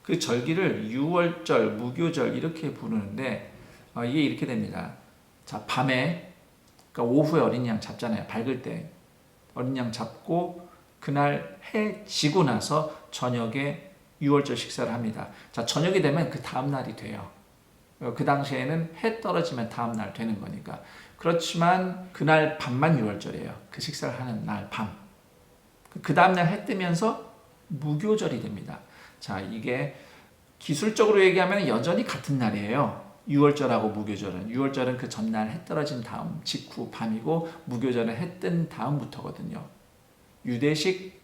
그 절기를 유월절, 무교절 이렇게 부르는데 이게 이렇게 됩니다. 자, 밤에 그러니까 오후에 어린 양 잡잖아요. 밝을 때 어린 양 잡고 그날 해 지고 나서 저녁에 유월절 식사를 합니다. 자, 저녁이 되면 그 다음 날이 돼요. 그 당시에는 해 떨어지면 다음 날 되는 거니까. 그렇지만 그날 밤만 유월절이에요. 그 식사를 하는 날 밤. 그 다음 날 해 뜨면서 무교절이 됩니다. 자, 이게 기술적으로 얘기하면 여전히 같은 날이에요. 유월절하고 무교절은. 유월절은 그 전날 해 떨어진 다음 직후 밤이고 무교절은 해 뜬 다음부터거든요. 유대식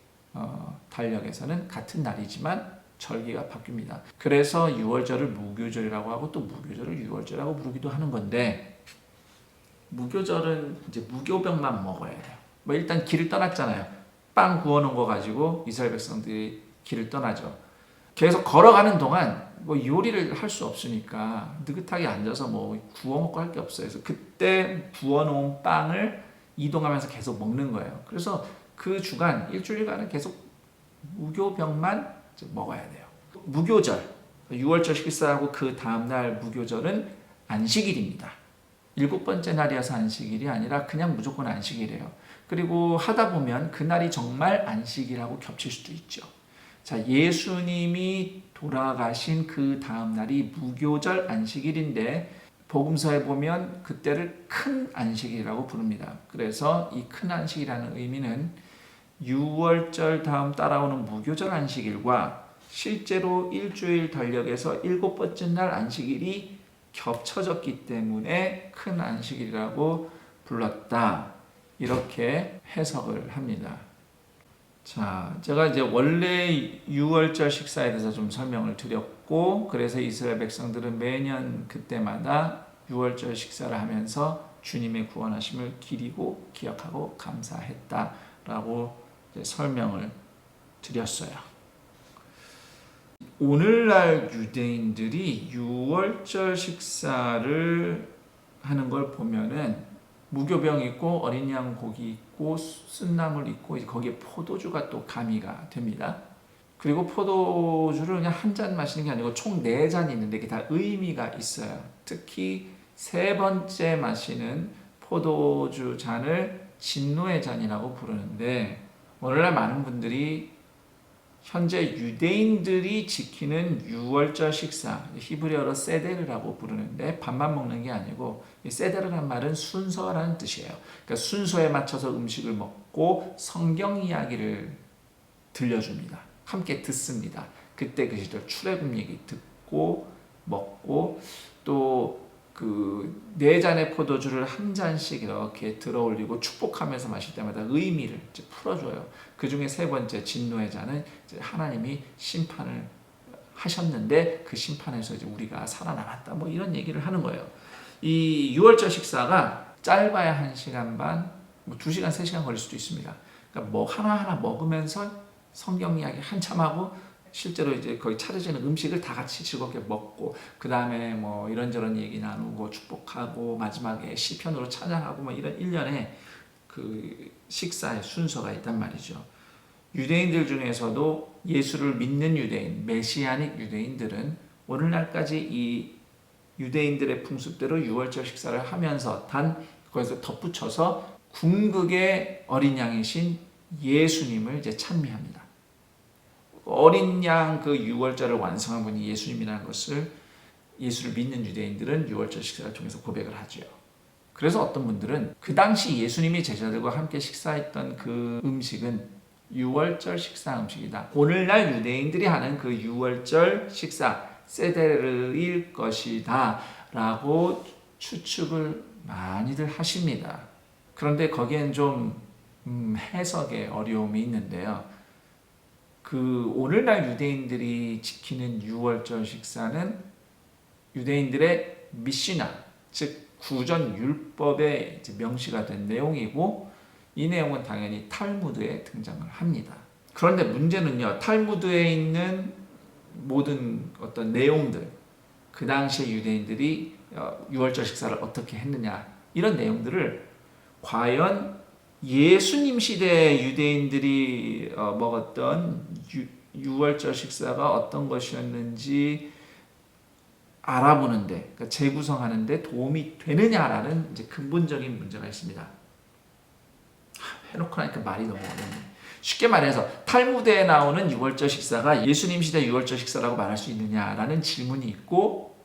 달력에서는 같은 날이지만 절기가 바뀝니다. 그래서 유월절을 무교절이라고 하고 또 무교절을 유월절이라고 부르기도 하는 건데, 무교절은 이제 무교병만 먹어야 돼요. 뭐 일단 길을 떠났잖아요. 빵 구워놓은 거 가지고 이스라엘 백성들이 길을 떠나죠. 계속 걸어가는 동안 뭐 요리를 할 수 없으니까 느긋하게 앉아서 뭐 구워 먹고 할 게 없어요. 그래서 그때 부어놓은 빵을 이동하면서 계속 먹는 거예요. 그래서 그 주간 일주일간은 계속 무교병만 먹어야 돼요. 무교절, 유월절 식사하고 그 다음날 무교절은 안식일입니다. 7번째 날이어서 안식일이 아니라 그냥 무조건 안식일이에요. 그리고 하다 보면 그날이 정말 안식일하고 겹칠 수도 있죠. 자, 예수님이 돌아가신 그 다음 날이 무교절 안식일인데 복음서에 보면 그때를 큰 안식일이라고 부릅니다. 그래서 이 큰 안식이라는 의미는 유월절 다음 따라오는 무교절 안식일과 실제로 일주일 달력에서 7번째 날 안식일이 겹쳐졌기 때문에 큰 안식일이라고 불렀다. 이렇게 해석을 합니다. 자, 제가 이제 원래 유월절 식사에 대해서 좀 설명을 드렸고, 그래서 이스라엘 백성들은 매년 그때마다 유월절 식사를 하면서 주님의 구원하심을 기리고 기억하고 감사했다라고 설명을 드렸어요. 오늘날 유대인들이 유월절 식사를 하는 걸 보면은 무교병 있고 어린 양 고기 있고 쓴나물 있고 거기에 포도주가 또 가미가 됩니다. 그리고 포도주를 그냥 한 잔 마시는 게 아니고 총 4잔이 있는데 이게 다 의미가 있어요. 특히 3번째 마시는 포도주 잔을 진노의 잔이라고 부르는데, 오늘날 많은 분들이 현재 유대인들이 지키는 유월절 식사, 히브리어로 세데르라고 부르는데 밥만 먹는 게 아니고, 이 세데르라는 말은 순서라는 뜻이에요. 그러니까 순서에 맞춰서 음식을 먹고 성경 이야기를 들려줍니다. 함께 듣습니다. 그때 그 시절 출애굽 얘기 듣고 먹고, 또 그 4잔의 포도주를 한 잔씩 이렇게 들어 올리고 축복하면서 마실 때마다 의미를 이제 풀어줘요. 그 중에 3번째 진노의 잔은 이제 하나님이 심판을 하셨는데 그 심판에서 이제 우리가 살아남았다. 뭐 이런 얘기를 하는 거예요. 이 유월절 식사가 짧아야 1시간 반, 뭐 2시간, 3시간 걸릴 수도 있습니다. 그러니까 뭐 하나하나 먹으면서 성경 이야기 한참 하고, 실제로 이제 거의 차려지는 음식을 다 같이 즐겁게 먹고, 그 다음에 뭐 이런저런 얘기 나누고 축복하고 마지막에 시편으로 찬양하고 뭐 이런 일련의 그 식사의 순서가 있단 말이죠. 유대인들 중에서도 예수를 믿는 유대인, 메시아닉 유대인들은 오늘날까지 이 유대인들의 풍습대로 유월절 식사를 하면서 단 거기서 덧붙여서 궁극의 어린 양이신 예수님을 이제 찬미합니다. 어린 양 그 유월절을 완성한 분이 예수님이라는 것을 예수를 믿는 유대인들은 유월절 식사를 통해서 고백을 하죠. 그래서 어떤 분들은 그 당시 예수님이 제자들과 함께 식사했던 그 음식은 유월절 식사 음식이다. 오늘날 유대인들이 하는 그 유월절 식사 세데르일 것이다 라고 추측을 많이들 하십니다. 그런데 거기엔 좀 해석에 어려움이 있는데요. 그 오늘날 유대인들이 지키는 유월절 식사는 유대인들의 미시나, 즉 구전 율법에 명시가 된 내용이고, 이 내용은 당연히 탈무드에 등장을 합니다. 그런데 문제는요, 탈무드에 있는 모든 어떤 내용들, 그 당시에 유대인들이 유월절 식사를 어떻게 했느냐, 이런 내용들을 과연 예수님 시대의 유대인들이 먹었던 유월절 식사가 어떤 것이었는지 알아보는데, 그러니까 재구성하는데 도움이 되느냐라는 이제 근본적인 문제가 있습니다. 해놓고 나니까 말이 너무 어렵네. 쉽게 말해서 탈무드에 나오는 유월절 식사가 예수님 시대 유월절 식사라고 말할 수 있느냐라는 질문이 있고,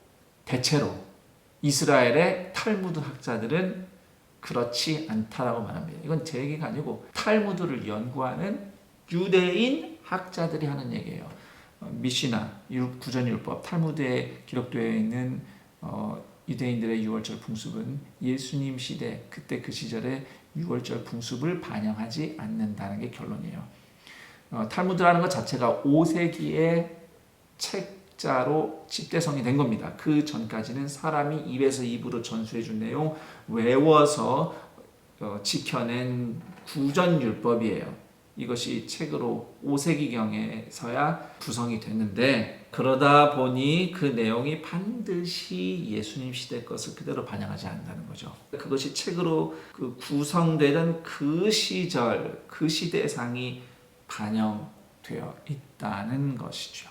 대체로 이스라엘의 탈무드 학자들은 그렇지 않다라고 말합니다. 이건 제 얘기가 아니고 탈무드를 연구하는 유대인 학자들이 하는 얘기예요. 미시나, 구전율법, 탈무드에 기록되어 있는 유대인들의 유월절 풍습은 예수님 시대, 그때 그 시절의 유월절 풍습을 반영하지 않는다는 게 결론이에요. 탈무드라는 것 자체가 5세기의 책자로 집대성이 된 겁니다. 그 전까지는 사람이 입에서 입으로 전수해 준 내용 외워서 지켜낸 구전율법이에요. 이것이 책으로 5세기경에서야 구성이 됐는데, 그러다 보니 그 내용이 반드시 예수님 시대 것을 그대로 반영하지 않는다는 거죠. 그것이 책으로 구성되던 그 시절, 그 시대상이 반영되어 있다는 것이죠.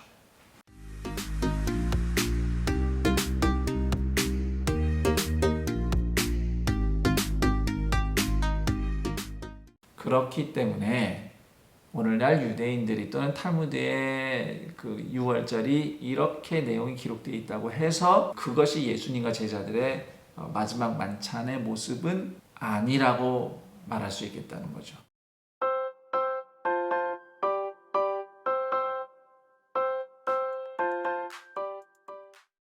그렇기 때문에 오늘날 유대인들이 또는 탈무드의 그 유월절이 이렇게 내용이 기록되어 있다고 해서 그것이 예수님과 제자들의 마지막 만찬의 모습은 아니라고 말할 수 있겠다는 거죠.